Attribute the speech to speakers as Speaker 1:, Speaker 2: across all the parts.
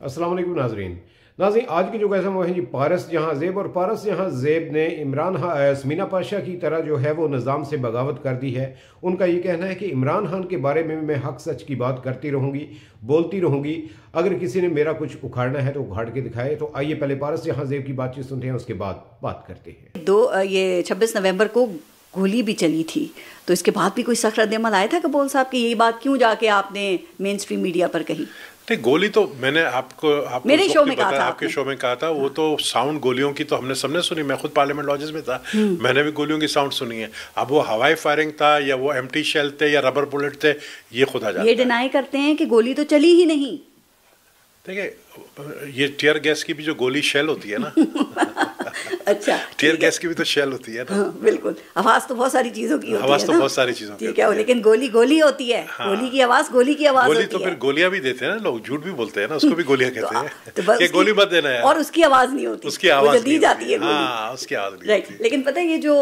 Speaker 1: अस्सलाम वालेकुम नाजरीन। नाज़रीन, आज की जो कैसा वो है जी, पारस जहाँ ज़ेब और पारस जहाँ ज़ेब ने समीना पाशा की तरह जो है वो निज़ाम से बगावत कर दी है। उनका ये कहना है कि इमरान खान के बारे में मैं हक सच की बात करती रहूँगी, बोलती रहूँगी। अगर किसी ने मेरा कुछ उखाड़ना है तो उखाड़ के दिखाए। तो आइए पहले पारस जहाँ ज़ेब की बातचीत सुनते हैं, उसके बाद बात करते हैं।
Speaker 2: ये 26 नवंबर को गोली भी चली थी, तो इसके बाद भी कोई सख्त रद्द-ए-अमल आया था कबोल साहब की? यही बात क्यों जाके आपने मेन स्ट्रीम मीडिया पर कही?
Speaker 3: नहीं, गोली तो मैंने आपको
Speaker 2: मेरे शो में कहा था,
Speaker 3: आपके शो में कहा था। वो तो साउंड गोलियों की तो हमने सबने सुनी। मैं खुद पार्लियामेंट लॉजेस में था, मैंने भी गोलियों की साउंड सुनी है। अब वो हवाई फायरिंग था या वो एम्प्टी शेल थे या रबर बुलेट थे, ये खुदा जाता है।
Speaker 2: ये डिनाई करते हैं कि गोली तो चली ही नहीं।
Speaker 3: देखिए, ये टीयर गैस की भी जो गोली शेल होती है ना
Speaker 2: अच्छा,
Speaker 3: टीयर गैस की भी तो शेल होती है ना।
Speaker 2: हाँ, बिल्कुल। आवाज तो बहुत सारी चीजों की होती है,
Speaker 3: आवाज तो बहुत सारी चीजों की
Speaker 2: ठीक है, लेकिन गोली गोली होती है। हाँ। गोली की आवाज गोली की आवाज
Speaker 3: गोली
Speaker 2: होती
Speaker 3: तो
Speaker 2: है।
Speaker 3: फिर गोलियां भी देते हैं ना लोग, झूठ भी बोलते हैं ना, उसको भी गोलियां कहते हैं
Speaker 2: तो
Speaker 3: ये गोली मत देना है,
Speaker 2: और उसकी आवाज नहीं होती,
Speaker 3: उसकी आवाज
Speaker 2: दी जाती है।
Speaker 3: हाँ, उसकी आवाज नहीं
Speaker 2: होती। लेकिन पता है, ये जो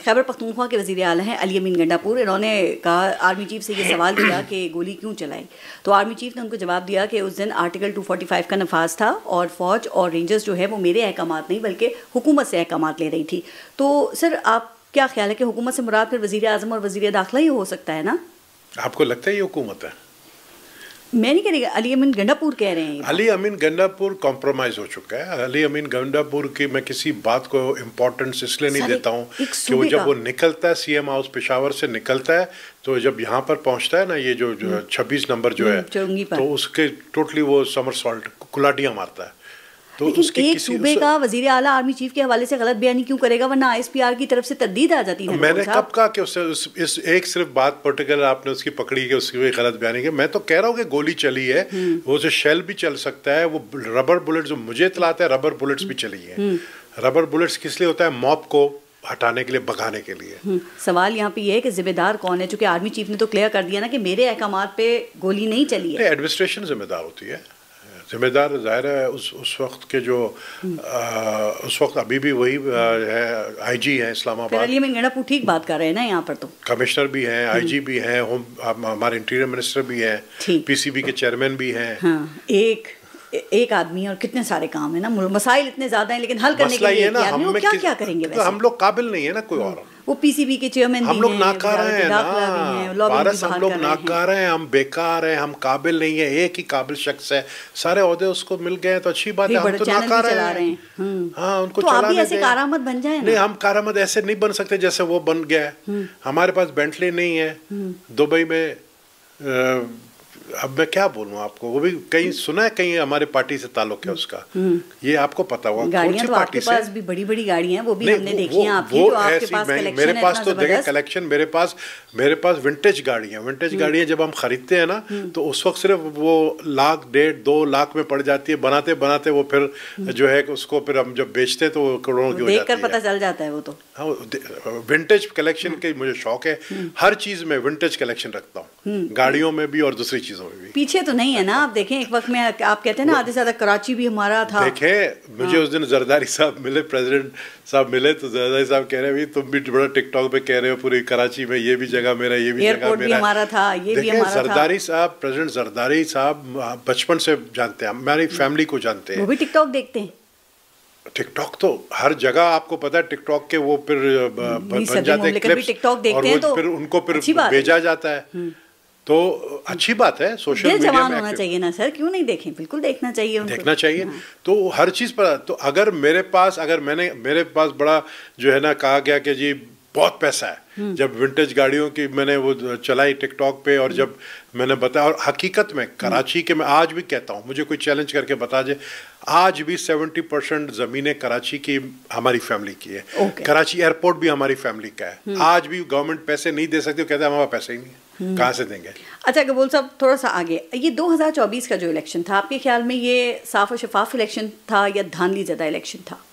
Speaker 2: खैबर पख्तूनख्वा के वजीर आला हैं अली अमीन गंडापुर, इन्होंने कहा, आर्मी चीफ से ये सवाल किया कि गोली क्यों चलाई, तो आर्मी चीफ ने उनको जवाब दिया कि उस दिन आर्टिकल 245 का नफाज था और फौज और रेंजर्स जो है वो मेरे अहकामात नहीं बल्कि हुकूमत से अहकामात ले रही थी। तो सर, आप क्या ख्याल है कि हुकूमत से मुराद फिर वजीर आजम और वजीर दाखिला ही हो सकता है ना?
Speaker 3: आपको लगता है ये हुकूमत है?
Speaker 2: मैं नहीं कह रही, अली अमीन गंडापुर कह रहे हैं।
Speaker 3: अली अमीन गंडापुर कॉम्प्रोमाइज हो चुका है। अली अमीन गंडापुर की मैं किसी बात को इम्पोर्टेंस इसलिए नहीं देता हूँ कि वो जब वो निकलता है सीएम हाउस पेशावर से निकलता है, तो जब यहाँ पर पहुँचता है ना, ये जो 26 नंबर जो है, तो उसके टोटली वो समरसॉल्ट कुलाटियाँ मारता है।
Speaker 2: तो लेकिन एक सूबे का वजीर आला आर्मी चीफ के हवाले से गलत बयानी क्यों करेगा, वरना आईएसपीआर की तरफ से तददीद आ जाती है।
Speaker 3: मैंने कब कहा कि उससे इस एक सिर्फ बात पर्टिकुलर आपने उसकी पकड़ी कि उसकी गलत बयानी की? मैं तो कह रहा हूँ कि गोली चली है, वो जो शेल भी चल सकता है, वो रबर बुलेट जो मुझे इतलाता है, रबर बुलेट्स भी चली है। रबर बुलेट्स किस लिए होता है? मॉब को हटाने के लिए, भगाने के लिए।
Speaker 2: सवाल यहाँ पे ये है कि जिम्मेदार कौन है? चूंकि आर्मी चीफ ने तो क्लियर कर दिया ना कि मेरे अहकामात पे गोली नहीं चली है।
Speaker 3: एडमिनिस्ट्रेशन जिम्मेदार होती है। जिम्मेदार जाहिर है उस वक्त के जो उस वक्त अभी भी वही है, आईजी है इस्लामाबाद।
Speaker 2: अली अमीन गंडापुर ठीक बात कर रहे हैं ना, यहाँ पर तो
Speaker 3: कमिश्नर भी हैं, आईजी भी हैं, हमारे इंटीरियर मिनिस्टर भी हैं, पीसीबी के चेयरमैन भी हैं।
Speaker 2: हाँ, एक आदमी और कितने सारे काम है ना, मसाइल इतने ज्यादा हैं, लेकिन हल करने के लिए हम क्या करेंगे? वैसे
Speaker 3: हम लोग काबिल नहीं है ना कोई और।
Speaker 2: वो पीसीबी के चेयरमैन
Speaker 3: हम लोग नाकार हैं ना, भारत हम लोग नाकार हैं, हम बेकार हैं, हम काबिल नहीं है। एक ही काबिल शख्स है, सारे ओहदे उसको मिल गए तो अच्छी बात है। हम तो नाकार हैं। हाँ, उनको
Speaker 2: चलाने दें। ऐसे कारामद बन जाए ना?
Speaker 3: नहीं, हम कारामद ऐसे नहीं बन सकते जैसे वो बन गया है। हमारे पास बेंटली नहीं है दुबई में। अब मैं क्या बोलूं आपको, वो भी कहीं सुना है, कहीं हमारे पार्टी से ताल्लुक है उसका, ये आपको पता होगा।
Speaker 2: गाड़ियां तो आपके पास भी बड़ी बड़ी गाड़ियां हैं, वो भी हमने देखी हैं आपकी, तो आपके पास कलेक्शन
Speaker 3: मेरे पास तो देखिए कलेक्शन, मेरे पास विंटेज गाड़ियां जब हम खरीदते हैं ना, तो उस वक्त सिर्फ वो 1 लाख 1.5-2 लाख में पड़ जाती है। बनाते बनाते वो फिर जो है उसको फिर हम जब बेचते हैं तो वो करोड़ों की हो जाती है।
Speaker 2: पता चल जाता है वो तो।
Speaker 3: हाँ, विंटेज कलेक्शन के मुझे शौक है, हर चीज में विंटेज कलेक्शन रखता हूँ, गाड़ियों में भी और दूसरी चीजों में भी।
Speaker 2: पीछे तो नहीं है ना, आप देखें एक वक्त में आप कहते हैं ना, आधे से ज्यादा कराची भी हमारा था।
Speaker 3: देखें, मुझे उस दिन जरदारी साहब मिले, प्रेसिडेंट साहब मिले, तो जरदारी साहब कह रहे हैं तुम भी बड़ा टिकटॉक पे कह रहे हो पूरी कराची में ये भी जगह मेरा, ये भी जगह मेरा,
Speaker 2: हमारा था, ये भी हमारा था।
Speaker 3: जरदारी साहब, प्रेसिडेंट जरदारी साहब बचपन से जानते हैं, हमारी फैमिली को जानते हैं।
Speaker 2: वो भी टिकटॉक देखते हैं?
Speaker 3: टिकटॉक तो हर जगह आपको पता है, टिकटॉक के वो फिर बन जाते हैं क्लिप्स, और फिर उनको फिर भेजा जाता है। तो अच्छी बात है, सोशल मीडिया में
Speaker 2: होना चाहिए ना सर, क्यों नहीं देखें? बिल्कुल देखना चाहिए उनको।
Speaker 3: देखना चाहिए। हाँ। तो हर चीज़ पर, तो अगर मेरे पास बड़ा जो है ना, कहा गया कि जी बहुत पैसा है, जब विंटेज गाड़ियों की मैंने वो चलाई टिकटॉक पे, और जब मैंने बताया, और हकीकत में कराची के, मैं आज भी कहता हूँ, मुझे कोई चैलेंज करके बता दे, आज भी 70% ज़मीनें कराची की हमारी फैमिली की है। कराची एयरपोर्ट भी हमारी फैमिली का है। आज भी गवर्नमेंट पैसे नहीं दे सकती, कहते हैं हमारे पैसे ही नहीं है, कहाँ से देंगे? अच्छा
Speaker 2: कबूल साहब, थोड़ा सा आगे, ये 2024 का जो इलेक्शन था, आपके ख्याल में ये साफ और शफाफ इलेक्शन था या धांधली ज़्यादा इलेक्शन था?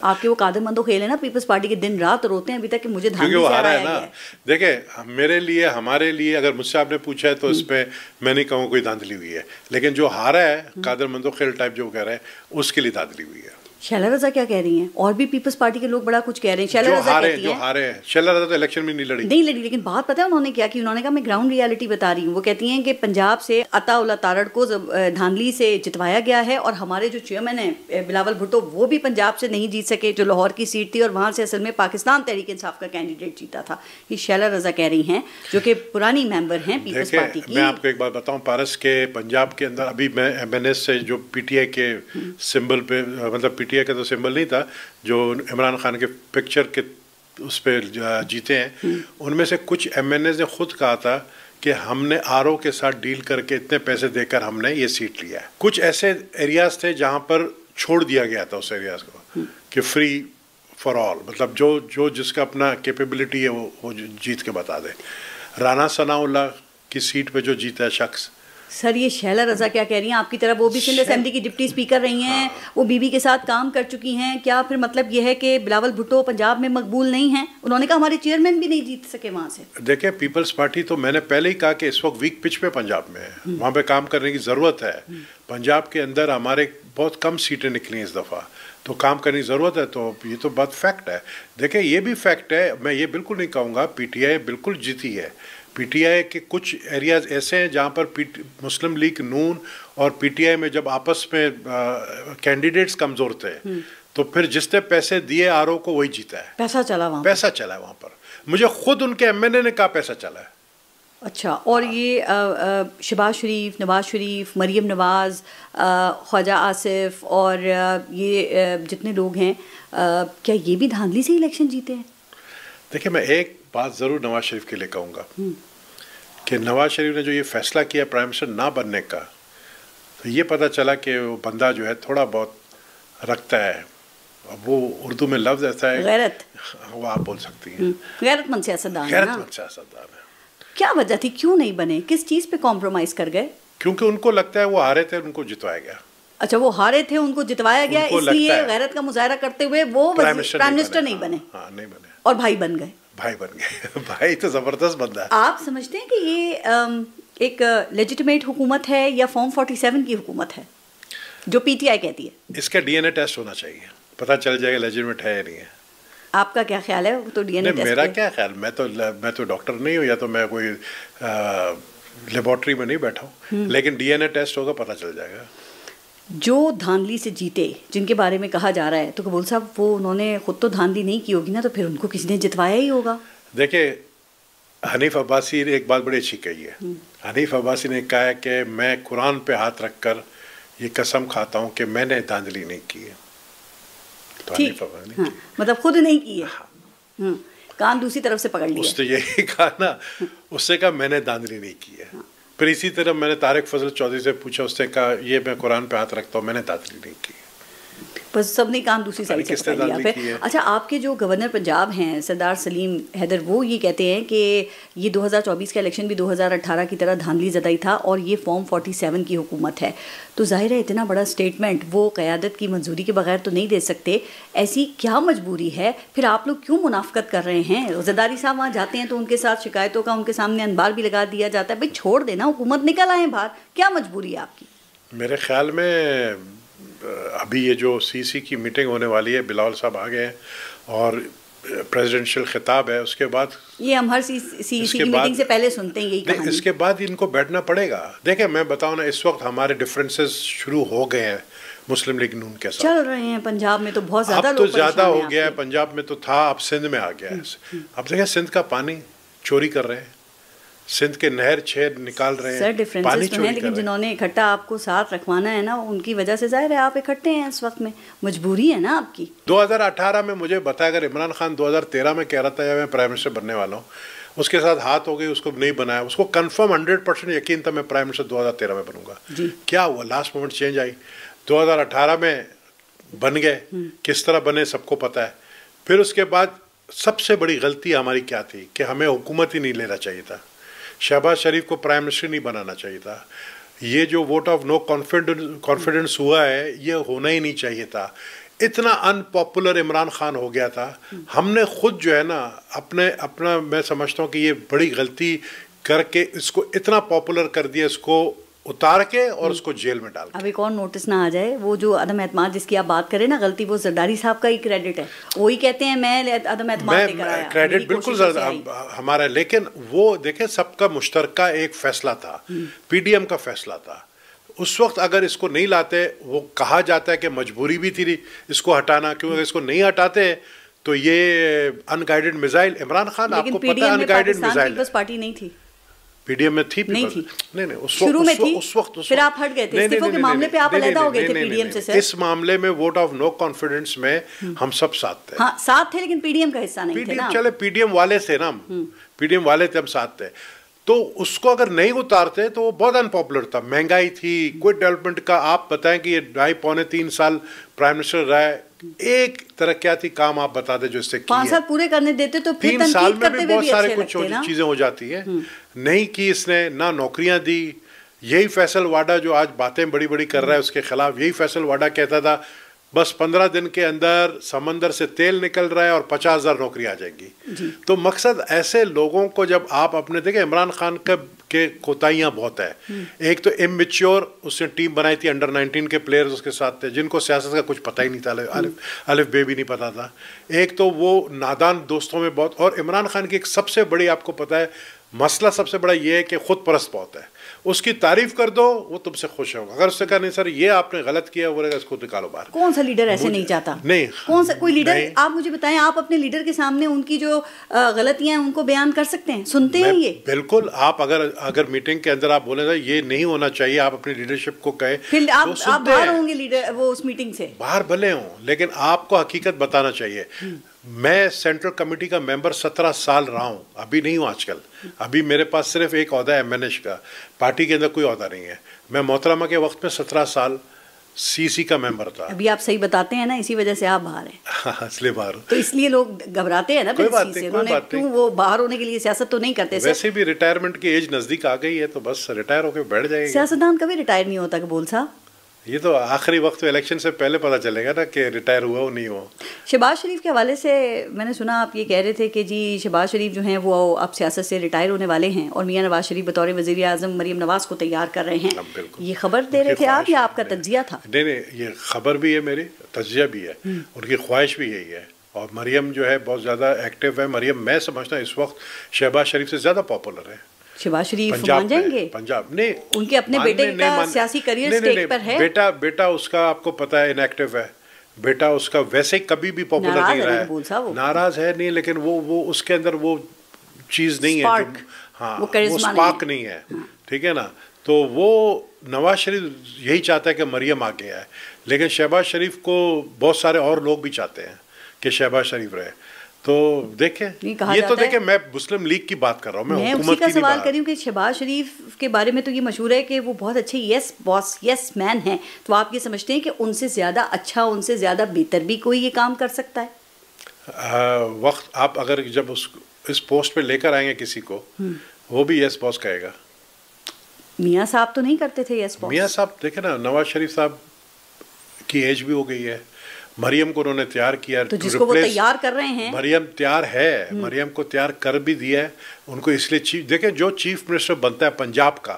Speaker 2: आपके वो कादर मंदो खेल है ना, पीपल्स पार्टी के, दिन रात रोते हैं अभी तक कि मुझे धांधली
Speaker 3: से हारा है ना। देखे, मेरे लिए, हमारे लिए, अगर मुझसे आपने पूछा है तो इस पे मैं नहीं कहूँ कोई धांधली हुई है, लेकिन जो हारा है कादर मंदो खेल टाइप जो कह रहे हैं, उसके लिए धांधली हुई है।
Speaker 2: शैला रजा क्या कह रही हैं? और भी पीपल्स पार्टी के लोग बड़ा कुछ कह रहे हैं। शैला रजा कहती हैं,
Speaker 3: जो हारे हैं, शैला रजा तो इलेक्शन में नहीं लड़ी,
Speaker 2: लेकिन बात पता है उन्होंने क्या की? उन्होंने कहा मैं ग्राउंड रियलिटी बता रही हूँ। वो कहती हैं कि पंजाब से अताउल्ला तारड़ को धांधली से जितवाया गया है और हमारे जो चेयरमैन है बिलावल भुट्टो वो भी पंजाब से नहीं जीत सके, जो लाहौर की सीट थी, और वहाँ से असल में पाकिस्तान तहरीक इंसाफ का कैंडिडेट जीता था। ये शैला रजा कह रही हैं, जो कि पुरानी मेंबर हैं पीपल्स पार्टी की।
Speaker 3: मैं आपको एक बात बताऊँ, पारस के पंजाब के अंदर अभी मैं MNS से जो PTI के सिंबल पे, मतलब PTI का तो सिंबल नहीं था, जो इमरान खान के पिक्चर के उस पर जीते हैं, उनमें से कुछ MNS ने खुद कहा था कि हमने RO के साथ डील करके इतने पैसे देकर हमने ये सीट लिया है। कुछ ऐसे एरियाज थे जहाँ पर छोड़ दिया गया था उस एरियाज को कि फ्री फॉर ऑल, मतलब जो जिसका अपना कैपेबिलिटी है वो जीत के बता दे। राना सनाउल्लाह की सीट पे जो जीता है शख्स।
Speaker 2: सर ये शैला रजा क्या कह रही हैं? आपकी तरफ वो भी सिंध असेंबली की डिप्टी स्पीकर रही हैं, वो बीबी के साथ काम कर चुकी हैं। क्या फिर मतलब ये है कि बिलावल भुट्टो पंजाब में मकबूल नहीं हैं? उन्होंने कहा हमारे चेयरमैन भी नहीं जीत सके वहाँ से।
Speaker 3: देखिए, पीपल्स पार्टी तो मैंने पहले ही कहा कि इस वक्त वीक पिच पे पंजाब में है, वहाँ पे काम करने की ज़रूरत है। पंजाब के अंदर हमारे बहुत कम सीटें निकली इस दफ़ा, तो काम करने की ज़रूरत है। तो ये तो बात फैक्ट है। देखिए, ये भी फैक्ट है, मैं ये बिल्कुल नहीं कहूँगा PTI बिल्कुल जीती है। PTI के कुछ एरियाज ऐसे हैं जहाँ पर मुस्लिम लीग नून और PTI में जब आपस में कैंडिडेट्स कमज़ोर थे, तो फिर जिसने पैसे दिए RO को वही जीता है।
Speaker 2: पैसा चला वहाँ,
Speaker 3: पैसा चला है वहाँ पर। मुझे खुद उनके MNA ने कहा पैसा चला है।
Speaker 2: अच्छा, और ये शहबाज शरीफ, नवाज शरीफ, मरीम नवाज, ख्वाजा आसिफ और ये जितने लोग हैं, क्या ये भी धांधली से इलेक्शन जीते हैं?
Speaker 3: देखिए, मैं एक बात ज़रूर नवाज शरीफ के लिए कहूँगा कि नवाज शरीफ ने जो ये फैसला किया प्राइम मिनिस्टर ना बनने का, तो ये पता चला कि वो बंदा जो है थोड़ा बहुत रखता है, वो उर्दू में लफ्ज़ ऐसा है,
Speaker 2: गैरत,
Speaker 3: वो आप बोल सकती हैं,
Speaker 2: गैरतमंद सियासतदान।
Speaker 3: गैरतमंद सियासतदान है।
Speaker 2: क्या वजह थी, क्यों नहीं बने, किस चीज़ पे कॉम्प्रोमाइज़ कर गए?
Speaker 3: क्योंकि उनको लगता है वो हारे थे, उनको जितवाया गया।
Speaker 2: अच्छा, वो हारे थे, उनको जितवाया गया, इसलिए गैरत का मुजाहरा करते हुए वो प्राइम मिनिस्टर नहीं बने।
Speaker 3: हाँ, नहीं बने,
Speaker 2: और भाई बन गए।
Speaker 3: भाई तो ज़बरदस्त बंदा है।
Speaker 2: आप समझते हैं कि ये एक लेजिटिमेट हुकूमत है या फॉर्म 47 की हुकूमत है जो PTI कहती है?
Speaker 3: इसका DNA टेस्ट होना चाहिए, पता चल जाएगा लेजिटिमेट है या नहीं है।
Speaker 2: आपका क्या ख्याल है? तो DNA टेस्ट
Speaker 3: मेरा क्या ख्याल, मैं तो डॉक्टर नहीं हूँ, या तो मैं कोई लेबोरेटरी में नहीं बैठा हूँ, लेकिन DNA टेस्ट होगा, पता चल जाएगा।
Speaker 2: जो धांधली से जीते, जिनके बारे में कहा जा रहा है, तो कबूल साहब वो उन्होंने खुद तो धांधली नहीं की होगी ना, तो फिर उनको किसी ने जितवाया ही होगा।
Speaker 3: देखिए, हनीफ अब्बासी ने एक बात बड़ी अच्छी कही है। हनीफ अब्बासी ने कहा है कि मैं कुरान पे हाथ रखकर ये कसम खाता हूँ कि मैंने धांधली नहीं की है। तो हनीफ अब्बासी ने
Speaker 2: मतलब खुद नहीं की है, कान दूसरी तरफ से पकड़ लिया।
Speaker 3: उसने यही कहा ना, उससे कहा मैंने धांधली नहीं की है। फिर इसी तरह मैंने तारिक फजल चौधरी से पूछा, उसने कहा ये मैं कुरान पे हाथ रखता हूँ, मैंने धांधली नहीं की।
Speaker 2: बस सबने कान दूसरी साइड से पकड़ लिया। फिर अच्छा, आपके जो गवर्नर पंजाब हैं सरदार सलीम हैदर, वो ये कहते हैं कि ये 2024 का इलेक्शन भी 2018 की तरह धांधली ज़दाई था और ये फॉर्म 47 की हुकूमत है। तो जाहिर है इतना बड़ा स्टेटमेंट वो क़यादत की मंजूरी के बगैर तो नहीं दे सकते। ऐसी क्या मजबूरी है? फिर आप लोग क्यों मुनाफकत कर रहे हैं? रोज़ेदारी साहब वहाँ जाते हैं तो उनके साथ शिकायतों का उनके सामने अनबार भी लगा दिया जाता है। भाई छोड़ देना, हुकूमत निकल आए बाहर, क्या मजबूरी है आपकी?
Speaker 3: मेरे ख्याल में अभी ये जो CC की मीटिंग होने वाली है, बिलावल साहब आ गए हैं और प्रेसिडेंशियल खिताब है, उसके बाद
Speaker 2: ये हम हर CC की मीटिंग से पहले सुनते हैं यही कहानी।
Speaker 3: इसके बाद इनको बैठना पड़ेगा। देखिए, मैं बताऊँ ना, इस वक्त हमारे डिफरेंसेस शुरू हो गए हैं मुस्लिम लीग नून के साथ,
Speaker 2: चल रहे हैं। पंजाब में तो बहुत ज़्यादा,
Speaker 3: अब तो ज़्यादा हो गया है। पंजाब में तो था, अब सिंध में आ गया है। अब देखिए, सिंध का पानी चोरी कर रहे हैं, सिंध के नहर छेद निकाल रहे हैं,
Speaker 2: सर डिफरेंसेस तो हैं, लेकिन जिन्होंने इकट्ठा आपको साथ रखवाना है ना, उनकी वजह से जाहिर है आप इकट्ठे हैं इस वक्त में, मजबूरी है ना आपकी।
Speaker 3: 2018 में मुझे बताया, अगर इमरान खान 2013 में कह रहा था मैं प्राइम मिनिस्टर बनने वाला हूँ, उसके साथ हाथ हो गई, उसको नहीं बनाया, उसको कंफर्म 100% यकीन था मैं प्राइम मिनिस्टर 2013 में बनूंगा। क्या हुआ? लास्ट मोमेंट चेंज आई, 2018 में बन गए। किस तरह बने सबको पता है। फिर उसके बाद सबसे बड़ी गलती हमारी क्या थी कि हमें हुकूमत ही नहीं लेना चाहिए था, शहबाज शरीफ को प्राइम मिनिस्टर नहीं बनाना चाहिए था। ये जो वोट ऑफ नो कॉन्फिडेंस हुआ है, ये होना ही नहीं चाहिए था। इतना अनपॉपुलर इमरान खान हो गया था। हमने खुद जो है ना अपना मैं समझता हूँ कि ये बड़ी गलती करके इसको इतना पॉपुलर कर दिया, इसको उतार के और उसको जेल में डाल।
Speaker 2: अब एक और नोटिस ना आ जाए, वो जो अदम एतमाद जिसकी आप बात करें ना, गलती वो जरदारी साहब का ही क्रेडिट है, वही कहते हैं मैं अदम एतमाद लेकर आया,
Speaker 3: क्रेडिट बिल्कुल हमारा। लेकिन वो देखें सबका मुश्तरका एक फैसला था, पीडीएम का फैसला था। उस वक्त अगर इसको नहीं लाते, वो कहा जाता है कि मजबूरी भी थी इसको हटाना, क्योंकि इसको नहीं हटाते तो ये अनगाइडेड मिसाइल, इमरान खान आपको पता है अनगाइडेड मिसाइल,
Speaker 2: बस पार्टी नहीं थी
Speaker 3: पीडीएम में थी,
Speaker 2: नहीं थी,
Speaker 3: नहीं
Speaker 2: शुरू में थी, उस वक्त फिर आप हट गए थे, इस्तीफों के मामले पे आप अलग हो गए थे पीडीएम से। सर
Speaker 3: इस मामले में वोट ऑफ नो कॉन्फिडेंस में हम सब साथ थे।
Speaker 2: हाँ साथ थे, लेकिन पीडीएम का हिस्सा नहीं थे ना।
Speaker 3: चले पीडीएम वाले थे ना, पीडीएम वाले थे, हम साथ थे। तो उसको अगर नहीं उतारते तो वो बहुत अनपॉपुलर था, महंगाई थी, कोई डेवलपमेंट का। आप बताएं कि ये 2.5-3 साल प्राइम मिनिस्टर रहा है, एक तरक्याती काम आप बता दें जो इससे
Speaker 2: 5 साल पूरे करने देते तो
Speaker 3: 3 साल में भी बहुत सारे कुछ चीजें हो जाती है। नहीं की इसने, ना नौकरियां दी। यही फैसल वाडा जो आज बातें बड़ी बड़ी कर रहा है उसके खिलाफ, यही फैसल वाडा कहता था बस 15 दिन के अंदर समंदर से तेल निकल रहा है और 50,000 नौकरी आ जाएंगी। तो मकसद ऐसे लोगों को जब आप अपने देखें, इमरान खान के कोताहियाँ बहुत है। एक तो इमेच्योर, उसने टीम बनाई थी, अंडर 19 के प्लेयर्स उसके साथ थे जिनको सियासत का कुछ पता ही नहीं था, अलिफ बे भी नहीं पता था। एक तो वो नादान दोस्तों में बहुत, और इमरान खान की एक सबसे बड़ी, आपको पता है मसला सबसे बड़ा ये है कि खुद परस्त बहुत है। उसकी तारीफ कर दो वो तुमसे खुश होगा, अगर उससे कहा नहीं सर ये आपने गलत किया, बोलेगा इसको निकालो बाहर।
Speaker 2: कौन सा लीडर ऐसे नहीं चाहता?
Speaker 3: नहीं,
Speaker 2: कौन सा कोई लीडर, आप मुझे बताएं, आप अपने लीडर के सामने उनकी जो गलतियां हैं उनको बयान कर सकते हैं? सुनते हैं ये?
Speaker 3: बिल्कुल। आप अगर मीटिंग के अंदर आप बोले ये नहीं होना चाहिए, आप अपनी लीडरशिप को कहे,
Speaker 2: फिर आप बाहर होंगे लीडर वो उस मीटिंग से,
Speaker 3: बाहर भले हों, लेकिन आपको हकीकत बताना चाहिए। मैं सेंट्रल कमेटी का मेंबर 17 साल रहा हूँ, अभी नहीं हूँ आजकल। अभी मेरे पास सिर्फ एक ओहदा है एमएनएच का, पार्टी के अंदर कोई ओहदा नहीं है। मैं मोहतरमा के वक्त में 17 साल सीसी का मेंबर था।
Speaker 2: अभी आप सही बताते हैं ना, इसी वजह से आप बाहर हैं।
Speaker 3: हाँ, इसलिए बाहर हूँ।
Speaker 2: तो इसलिए लोग घबराते हैं ना।
Speaker 3: कोई बात नहीं,
Speaker 2: क्यों वो बाहर होने के लिए सियासत तो नहीं करते?
Speaker 3: वैसे भी रिटायरमेंट की एज नजदीक आ गई है, तो बस रिटायर होकर बैठ जाएंगे।
Speaker 2: सियासतदान कभी रिटायर नहीं होता कबूल साहब।
Speaker 3: ये तो आखिरी वक्त में इलेक्शन से पहले पता चलेगा ना कि रिटायर हुआ हो नहीं हुआ।
Speaker 2: शहबाज शरीफ के हवाले से मैंने सुना आप ये कह रहे थे कि जी शहबाज शरीफ जो हैं वो अब सियासत से रिटायर होने वाले हैं और मियां नवाज शरीफ बतौर वज़ीर आज़म मरीम नवाज को तैयार कर रहे हैं। ये खबर दे रहे थे आप या आपका तज्जिया था?
Speaker 3: नहीं, ये खबर भी है, मेरी तज्जिया भी है, उनकी ख्वाहिश भी यही है। और मरीम जो है बहुत ज़्यादा एक्टिव है। मरीम मैं समझता हूँ इस वक्त शहबाज शरीफ से ज़्यादा पॉपुलर है।
Speaker 2: शहबाज शरीफ मान जाएंगे?
Speaker 3: पंजाब नहीं,
Speaker 2: उनके अपने बेटे का सियासी करियर स्टेज पर है।
Speaker 3: बेटा उसका आपको पता है इनएक्टिव है। बेटा उसका वैसे ही कभी भी पॉपुलर नहीं रहा है। नाराज है नहीं, लेकिन वो उसके अंदर वो चीज़ नहीं है। हाँ, वो स्पार्क नहीं है। ठीक है ना। तो वो नवाज शरीफ यही चाहता है कि मरियम आगे आए, लेकिन शहबाज शरीफ को बहुत सारे और लोग भी चाहते हैं कि शहबाज शरीफ रहे। तो देखें, ये तो देखें, मैं मुस्लिम लीग की बात कर रहा हूँ, मैं
Speaker 2: उसी का सवाल कर रही हूँ कि शहबाज शरीफ के बारे में तो ये मशहूर है कि वो बहुत अच्छे यस बॉस, यस मैन हैं। तो आप ये समझते हैं कि उनसे ज़्यादा अच्छा, उनसे ज़्यादा बेहतर भी कोई ये काम कर सकता है?
Speaker 3: वक्त आप अगर जब इस पोस्ट पे लेकर आएंगे किसी को, वो भी यस बॉस कहेगा।
Speaker 2: मियाँ साहब तो नहीं करते थे यस बॉस?
Speaker 3: मियाँ साहब देखे ना, नवाज शरीफ साहब की एज भी हो गई है। मरियम को उन्होंने तैयार किया,
Speaker 2: तो जिसको वो तैयार कर रहे हैं,
Speaker 3: मरियम तैयार है, मरियम को तैयार कर भी दिया है उनको। इसलिए चीफ देखें, जो चीफ मिनिस्टर बनता है पंजाब का,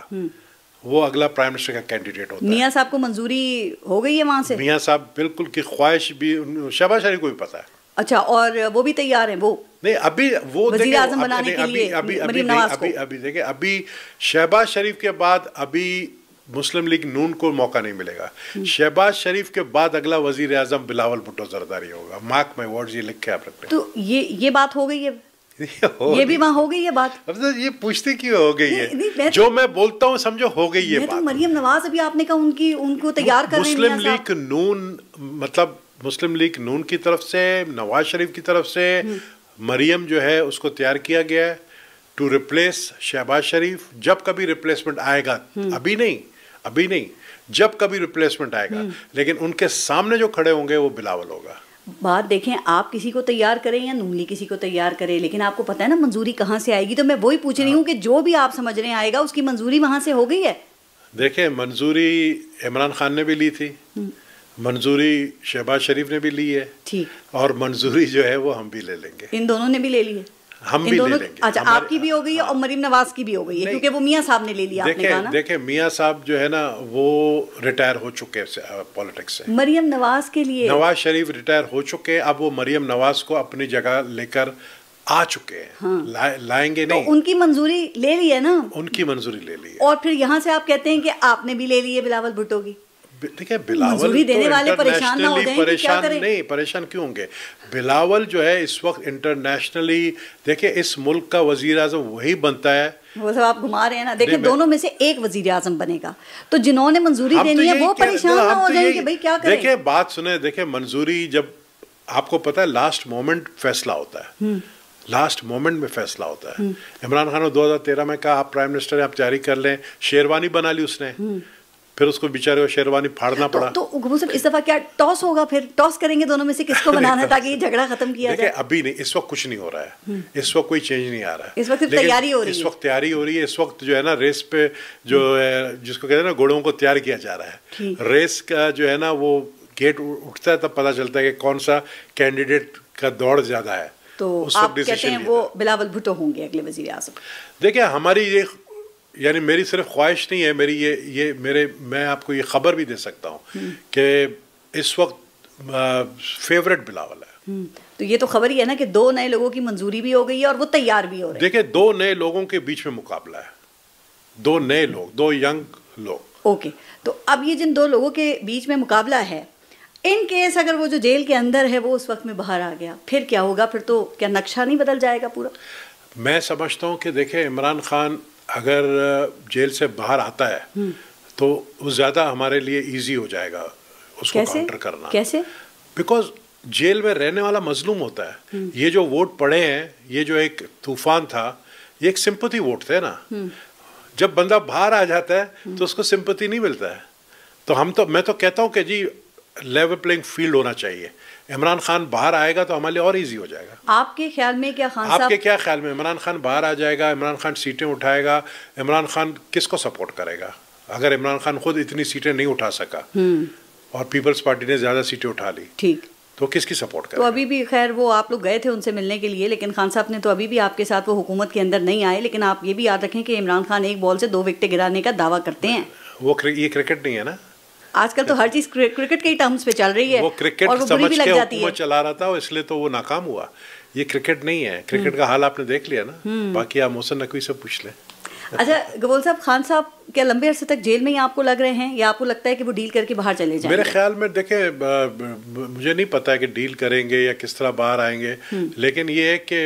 Speaker 3: वो अगला प्राइम मिनिस्टर का कैंडिडेट होता है।
Speaker 2: मियाँ साहब को मंजूरी हो गई है वहाँ से?
Speaker 3: मियाँ साहब बिल्कुल की ख्वाहिश भी शहबाज शरीफ को भी पता है।
Speaker 2: अच्छा, और वो भी तैयार हैं? वो
Speaker 3: नहीं, अभी वो
Speaker 2: वज़ीर आज़म बनाने के लिए
Speaker 3: अभी देखिए, अभी शहबाज शरीफ के बाद अभी मुस्लिम लीग नून को मौका नहीं मिलेगा। शहबाज शरीफ के बाद अगला वजीर आज़म बिलावल भुट्टो जरदारी होगा। मार्क माय वर्ड्स, ये लिख के आप रखते।
Speaker 2: तो ये बात हो गई है, ये भी वहाँ हो गई है बात।
Speaker 3: अब तो ये पूछती क्यों हो गई है? जो मैं बोलता हूँ समझो हो गई ये बात।
Speaker 2: मरियम नवाज अभी आपने कहा उनको तैयार कर रहे हैं
Speaker 3: मुस्लिम लीग नून, मतलब मुस्लिम लीग नून की तरफ से, नवाज शरीफ की तरफ से मरियम जो है उसको तैयार किया गया है टू रिप्लेस शहबाज शरीफ। जब कभी रिप्लेसमेंट आएगा, अभी नहीं, जब कभी रिप्लेसमेंट आएगा, लेकिन उनके सामने जो खड़े होंगे वो बिलावल होगा।
Speaker 2: बात देखें, आप किसी को तैयार करें या नून किसी को तैयार करें, लेकिन आपको पता है ना मंजूरी कहाँ से आएगी। तो मैं वही पूछ रही हूँ कि जो भी आप समझ रहे हैं आएगा, उसकी मंजूरी वहाँ से हो गई है?
Speaker 3: देखें, मंजूरी इमरान खान ने भी ली थी, मंजूरी शहबाज शरीफ ने भी ली है,
Speaker 2: ठीक,
Speaker 3: और मंजूरी जो है वो हम भी ले लेंगे।
Speaker 2: इन दोनों ने भी ले ली है।
Speaker 3: हम भी ले लेंगे।
Speaker 2: अच्छा, आपकी भी हो गई है और मरीम नवाज की भी हो गई है, क्योंकि वो मियां साहब ने ले लिया, आपने कहा ना।
Speaker 3: देखे मियां साहब जो है ना वो रिटायर हो चुके हैं पॉलिटिक्स से।
Speaker 2: मरियम नवाज के लिए
Speaker 3: नवाज शरीफ रिटायर हो चुके हैं, अब वो मरियम नवाज को अपनी जगह लेकर आ चुके हैं। हाँ। लाएंगे नहीं,
Speaker 2: तो उनकी मंजूरी ले ली है ना।
Speaker 3: उनकी मंजूरी ले ली है।
Speaker 2: और फिर यहाँ से आप कहते हैं कि आपने भी ले ली है बिलावल भुट्टो की।
Speaker 3: देखिए बिलावल
Speaker 2: मंजूरी देने वाले परेशान ना हो जाएं, क्या करें?
Speaker 3: नहीं, परेशान क्यों होंगे? बिलावल जो है इस वक्त इंटरनेशनली, देखिए इस मुल्क का वजीर आजम वही बनता है।
Speaker 2: वो सब आप घुमा रहे हैं ना। देखिए दोनों में से एक वजीर आजम बनेगा, तो जिन्होंने मंजूरी देनी है वो परेशान ना हो जाएं कि भाई क्या करें।
Speaker 3: देखिए बात सुने, देखिए मंजूरी जब आपको पता है लास्ट मोमेंट फैसला होता है, लास्ट मोमेंट में फैसला होता है। इमरान खान ने 2013 में कहा आप प्राइम मिनिस्टर आप जारी कर लें, शेरवानी बना ली उसने, फिर उसको बेचारे को शेरवानी फाड़ना पड़ा।
Speaker 2: तो इस दफा क्या टॉस होगा? फिर टॉस करेंगे दोनों में से किसको बनाना है ताकि ये झगड़ा खत्म किया जाए।
Speaker 3: अभी नहीं, इस वक्त कुछ नहीं हो रहा है, इस वक्त कोई चेंज नहीं आ रहा है।
Speaker 2: इस वक्त तैयारी हो रही है,
Speaker 3: इस वक्त तैयारी हो रही है। इस वक्त जो है ना रेस पे जो है, जिसको कहते हैं ना घोड़ों को तैयार किया जा रहा है। रेस का जो है ना वो गेट उठता है तब पता चलता है कि कौन सा कैंडिडेट का दौड़ ज्यादा है।
Speaker 2: तो आप कहते हैं वो बिलावल भुट्टो होंगे अगले वजीर आज़म?
Speaker 3: देखिए हमारी ये, यानी मेरी सिर्फ ख्वाहिश नहीं है, मेरी मैं आपको ये खबर भी दे सकता हूँ कि इस वक्त फेवरेट बिलावल है।
Speaker 2: तो ये तो खबर ही है ना कि 2 नए लोगों की मंजूरी भी हो गई है और वो तैयार भी हो रहे हैं।
Speaker 3: देखिए 2 नए लोगों के बीच में मुकाबला है, 2 नए लोग, 2 यंग लोग।
Speaker 2: ओके, तो अब ये जिन 2 लोगों के बीच में मुकाबला है, इन केस अगर वो जो जेल के अंदर है वो उस वक्त में बाहर आ गया, फिर क्या होगा? फिर तो क्या नक्शा नहीं बदल जाएगा पूरा?
Speaker 3: मैं समझता हूँ कि देखें इमरान खान अगर जेल से बाहर आता है तो वो ज़्यादा हमारे लिए इजी हो जाएगा उसको काउंटर करना।
Speaker 2: कैसे?
Speaker 3: बिकॉज जेल में रहने वाला मजलूम होता है। ये जो वोट पड़े हैं, ये जो एक तूफान था, ये एक सिंपैथी वोट थे ना। जब बंदा बाहर आ जाता है तो उसको सिंपैथी नहीं मिलता है। तो मैं तो कहता हूँ कि जी लेवल प्लेइंग फील्ड होना चाहिए। इमरान खान बाहर आएगा तो हमारे लिए और इजी हो जाएगा।
Speaker 2: आपके ख्याल में क्या खान साहब?
Speaker 3: आपके क्या ख्याल में इमरान खान बाहर आ जाएगा, इमरान खान सीटें उठाएगा, इमरान खान किसको सपोर्ट करेगा? अगर इमरान खान खुद इतनी सीटें नहीं उठा सका और पीपल्स पार्टी ने ज्यादा सीटें उठा ली, ठीक, तो किसकी सपोर्ट करेगा?
Speaker 2: तो अभी भी खैर वो आप लोग गए थे उनसे मिलने के लिए, लेकिन खान साहब ने तो अभी भी आपके साथ वो हुकूमत के अंदर नहीं आए। लेकिन आप ये भी याद रखें कि इमरान खान एक बॉल से 2 विकेटें गिराने का दावा करते हैं।
Speaker 3: ये क्रिकेट नहीं है ना।
Speaker 2: आजकल तो हर चीज क्रिकेट के ही टर्म्स पे चल रही है।
Speaker 3: वो क्रिकेट
Speaker 2: और वो
Speaker 3: समझ
Speaker 2: भी लग
Speaker 3: के
Speaker 2: जाती है।
Speaker 3: हुकूमत चला रहा था इसलिए तो वो नाकाम हुआ। ये क्रिकेट नहीं है। क्रिकेट का हाल आपने देख लिया ना। बाकी आप मोहसिन नकवी से पूछ लें।
Speaker 2: अच्छा गबोल साहब, खान साहब क्या लंबे अरसे तक जेल में ही आपको लग रहे हैं या आपको लगता है कि वो डील करके बाहर चले जाएंगे?
Speaker 3: मेरे ख्याल में देखें, मुझे नहीं पता है कि डील करेंगे या किस तरह बाहर आएंगे, लेकिन ये है कि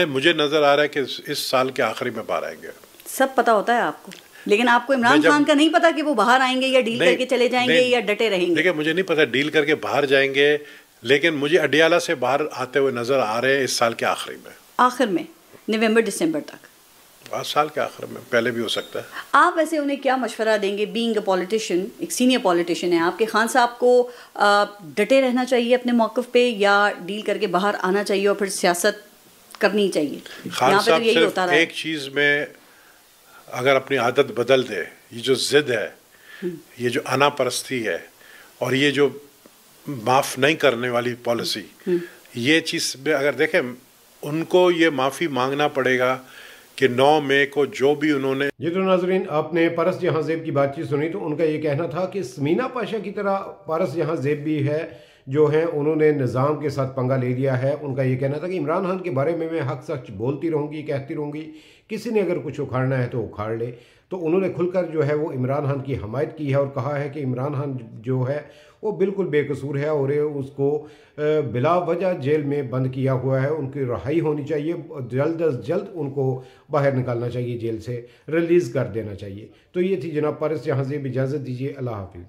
Speaker 3: मुझे नजर आ रहा है कि इस साल के आखिरी में बाहर आएंगे।
Speaker 2: सब पता होता है आपको, लेकिन आपको इमरान खान का नहीं पता कि वो बाहर आएंगे या डील करके चले जाएंगे या डटे रहेंगे?
Speaker 3: देखिए मुझे नहीं पता डील करके बाहर जाएंगे, लेकिन मुझे अडियाला से बाहर आते हुए नजर आ रहे हैं इस साल के आखिरी में।
Speaker 2: आखिर में नवंबर दिसंबर तक?
Speaker 3: साल के आखिर में, पहले भी हो सकता है।
Speaker 2: आप वैसे उन्हें क्या मशवरा देंगे? बीइंग अ पॉलिटिशियन, एक सीनियर पॉलिटिशियन है आपके, खान साहब को डटे रहना चाहिए अपने मौक़िफ़ पे या डील करके बाहर आना चाहिए और फिर सियासत करनी चाहिए?
Speaker 3: खान साहब तो यही होता है। एक चीज़ में अगर अपनी आदत बदल दे, ये जो जिद है, ये जो अनापरस्ती है और ये जो माफ़ नहीं करने वाली पॉलिसी, ये चीज़ में अगर देखें उनको ये माफ़ी मांगना पड़ेगा कि 9 मई को जो भी उन्होंने।
Speaker 1: जी तो नाजरीन, आपने पारस जहां ज़ेब की बातचीत सुनी तो उनका ये कहना था कि समीना पाशा की तरह पारस जहां ज़ेब भी है जो हैं, उन्होंने निज़ाम के साथ पंगा ले लिया है। उनका ये कहना था कि इमरान खान के बारे में मैं हक सच बोलती रहूँगी, कहती रहूँगी, किसी ने अगर कुछ उखाड़ना है तो उखाड़ ले। तो उन्होंने खुलकर जो है वो इमरान खान की हमायत की है और कहा है कि इमरान खान जो है वो बिल्कुल बेकसूर है और उसको बिला वजह जेल में बंद किया हुआ है। उनकी रिहाई होनी चाहिए, जल्द अज जल्द उनको बाहर निकालना चाहिए, जेल से रिलीज़ कर देना चाहिए। तो ये थी जनाब पारस जहां ज़ेब। इजाज़त दीजिए, अल्लाह हाफिज़।